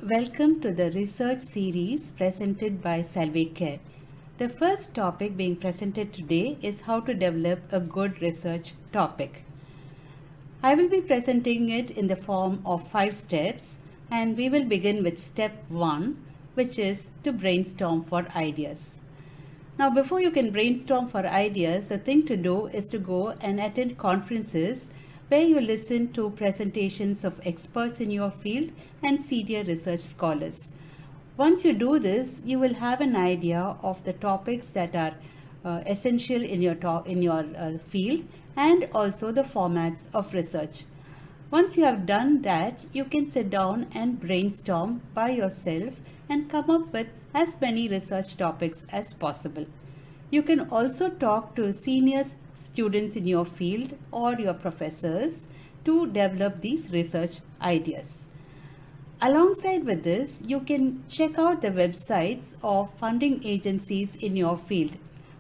Welcome to the research series presented by Salvacare. The first topic being presented today is how to develop a good research topic. I will be presenting it in the form of 5 steps, and we will begin with step 1, which is to brainstorm for ideas. Now, before you can brainstorm for ideas, the thing to do is to go and attend conferences where you listen to presentations of experts in your field and senior research scholars. Once you do this, you will have an idea of the topics that are essential in your field and also the formats of research. Once you have done that, you can sit down and brainstorm by yourself and come up with as many research topics as possible. You can also talk to senior students in your field or your professors to develop these research ideas. Alongside with this, you can check out the websites of funding agencies in your field.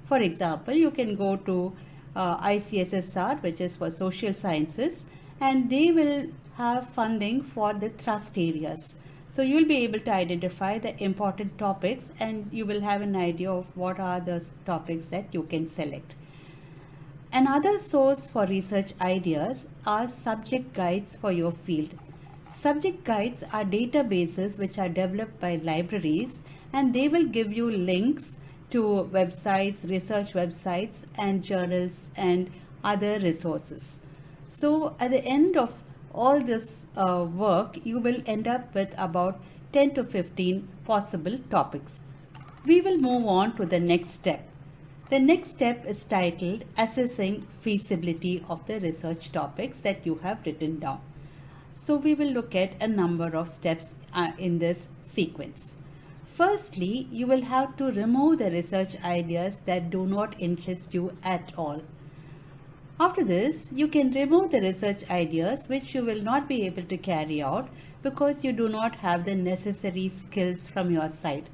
For example, you can go to ICSSR, which is for social sciences, and they will have funding for the thrust areas. So you'll be able to identify the important topics and you will have an idea of what are the topics that you can select. Another source for research ideas are subject guides for your field. Subject guides are databases which are developed by libraries, and they will give you links to websites, research websites, and journals and other resources. So at the end of all this work, you will end up with about 10 to 15 possible topics. We will move on to the next step. The next step is titled Assessing Feasibility of the Research Topics that you have written down. So we will look at a number of steps in this sequence. Firstly, you will have to remove the research ideas that do not interest you at all. After this, you can remove the research ideas which you will not be able to carry out because you do not have the necessary skills from your side.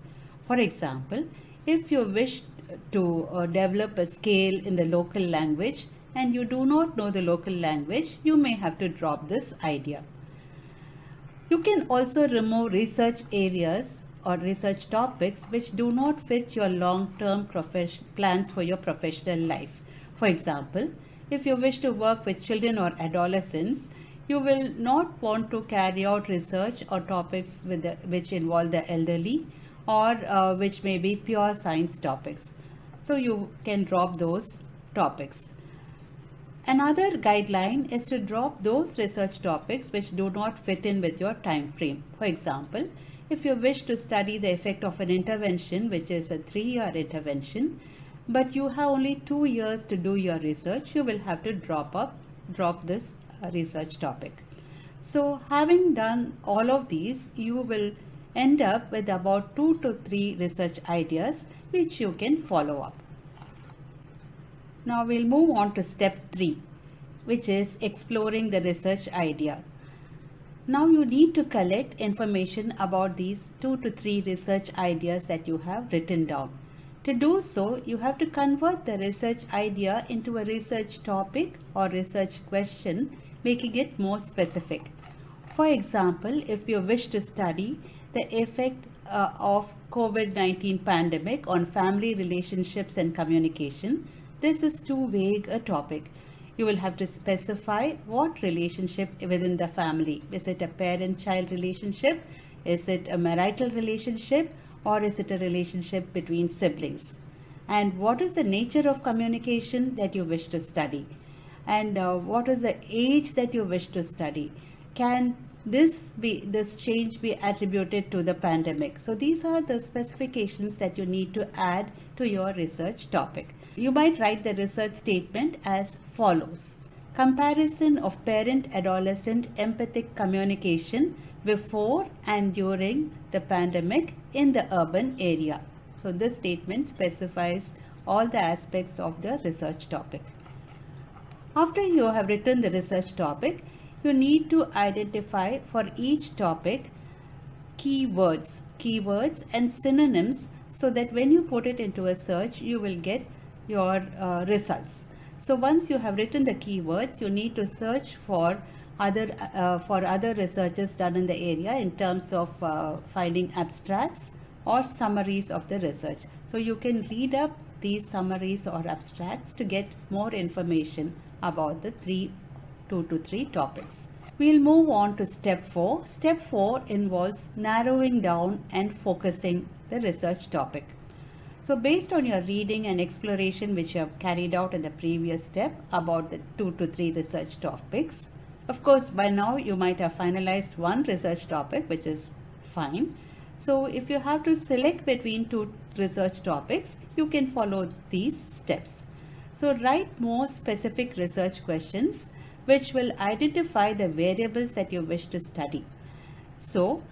For example, if you wish to develop a scale in the local language and you do not know the local language, you may have to drop this idea. You can also remove research areas or research topics which do not fit your long-term plans for your professional life. For example, if you wish to work with children or adolescents, you will not want to carry out research or topics which involve the elderly or which may be pure science topics. So you can drop those topics. Another guideline is to drop those research topics which do not fit in with your time frame. For example, if you wish to study the effect of an intervention, which is a 3-year intervention, but you have only 2 years to do your research, you will have to drop this research topic. So having done all of these, you will end up with about 2 to 3 research ideas which you can follow up. Now we'll move on to step 3, which is exploring the research idea. Now you need to collect information about these 2 to 3 research ideas that you have written down. To do so, you have to convert the research idea into a research topic or research question, making it more specific. For example, if you wish to study the effect of COVID-19 pandemic on family relationships and communication, this is too vague a topic. You will have to specify what relationship within the family. Is it a parent-child relationship? Is it a marital relationship? Or is it a relationship between siblings? And what is the nature of communication that you wish to study? And what is the age that you wish to study? Can this change be attributed to the pandemic? So these are the specifications that you need to add to your research topic. You might write the research statement as follows. Comparison of parent-adolescent empathic communication before and during the pandemic in the urban area. So this statement specifies all the aspects of the research topic. After you have written the research topic, you need to identify for each topic keywords and synonyms so that when you put it into a search, you will get your results. So once you have written the keywords, you need to search for for other researches done in the area in terms of finding abstracts or summaries of the research. So you can read up these summaries or abstracts to get more information about the 2 to 3 topics. We'll move on to step 4. Step 4 involves narrowing down and focusing the research topic. So based on your reading and exploration which you have carried out in the previous step about the 2 to 3 research topics, of course by now you might have finalized one research topic, which is fine. So if you have to select between 2 research topics, you can follow these steps. So write more specific research questions which will identify the variables that you wish to study. So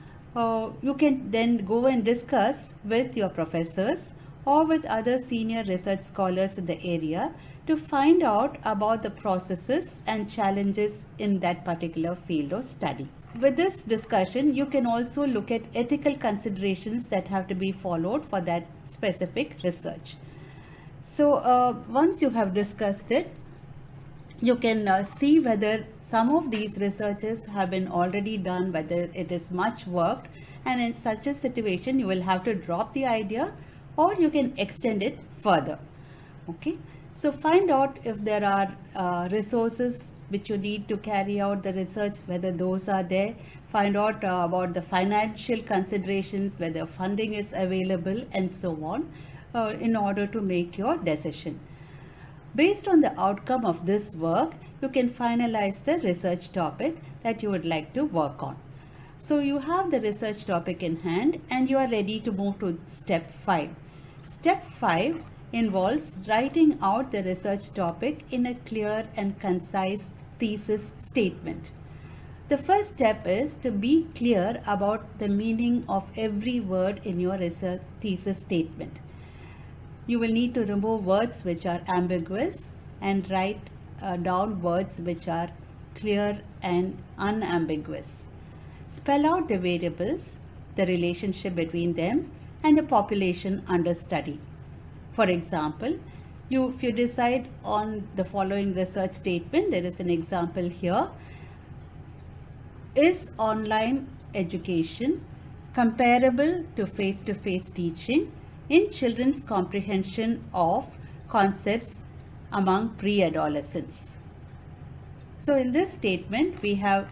you can then go and discuss with your professors or with other senior research scholars in the area to find out about the processes and challenges in that particular field of study. With this discussion, you can also look at ethical considerations that have to be followed for that specific research. So once you have discussed it, you can see whether some of these researches have been already done, whether it is much worked, and in such a situation you will have to drop the idea or you can extend it further. Okay, so find out if there are resources which you need to carry out the research, whether those are there. Find out about the financial considerations, whether funding is available, and so on, in order to make your decision. Based on the outcome of this work, you can finalize the research topic that you would like to work on. So you have the research topic in hand and you are ready to move to step 5. Step 5 involves writing out the research topic in a clear and concise thesis statement. The first step is to be clear about the meaning of every word in your research thesis statement. You will need to remove words which are ambiguous and write down words which are clear and unambiguous. Spell out the variables, the relationship between them, and the population under study. For example, if you decide on the following research statement, there is an example here. Is online education comparable to face-to-face teaching in children's comprehension of concepts among pre-adolescents? So in this statement, we have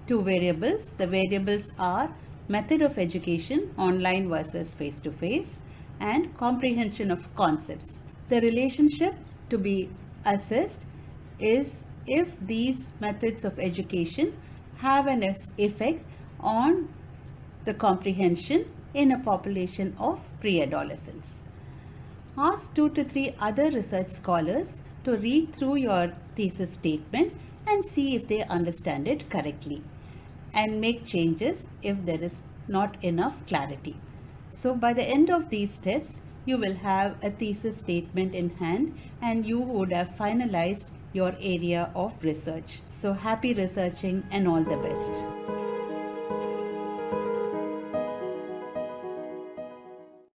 2 variables. The variables are method of education, online versus face-to-face, and comprehension of concepts. The relationship to be assessed is if these methods of education have an effect on the comprehension in a population of pre-adolescents. Ask 2 to 3 other research scholars to read through your thesis statement and see if they understand it correctly, and make changes if there is not enough clarity. So by the end of these steps, you will have a thesis statement in hand and you would have finalized your area of research. So happy researching and all the best.